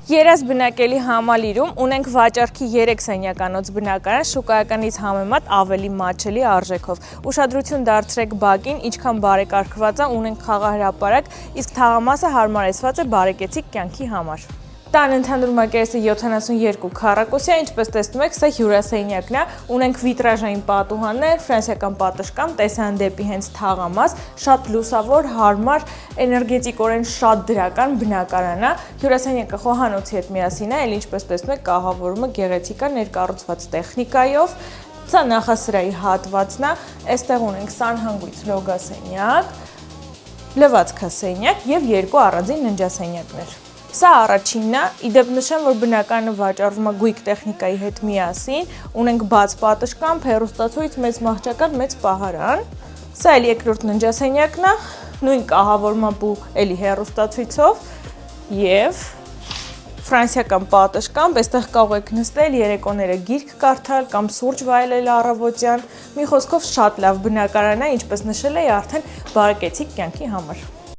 Երազ բնակելի համալիրում ունենք վաճառքի 3 սենյականոց բնակարան շուկայականից համեմատ ավելի մատչելի արժեքով։ Ուշադրություն դարձրեք բակին, ինչքան բարեկարգված է, ունենք խաղահրապարակ, իսկ թաղամասը հարմարեցված է բարեկեցիկ կյանքի համար։ Տան ընդհանուր մակերեսը 72 քառակուսի է, ինչպես տեսնում եք, սա հյուրասենյակն է, ունենք վիտրաժային պատուհաններ, ֆրանսիական պատշգամբ, տեսան դեպի հենց թաղամաս, շատ լուսավոր, հարմար, էներգետիկորեն շատ դրական բնակարան է։ Հյուրասենյակը խոհանոցի հետ միասին է, ինչպես տեսնում եք, կահավորումը գեղեցիկ է, ներկառուցված տեխնիկայով։ Սա նախասրահի հատվածն է, այստեղ ունենք սանհանգույց լոգասենյակ, լվացքասենյակ եւ 2 առանձին ննջասենյակներ։ Սա առաջինն է, իդեպ նշեմ, որ բնակարանը վաճառվում է գույք տեխնիկայի հետ միասին, ունենք բաց պատշգամբ, հեռուստացույց, մեծ մահճակալ, մեծ պահարան։ Սա էլ երկրորդ ննջասենյակն է, նույն կահավորմամբ ու էլի հեռուստացույցով եւ ֆրանսիական պատշգամբ, այստեղ կարող եք նստել, երեկոները գիրք կարդալ կամ սուրճ վայելել առավոտյան։ Մի խոսքով շատ լավ բնակարան է, ինչպես նշել էի, արդեն բարեկեցիկ կյանքի համար։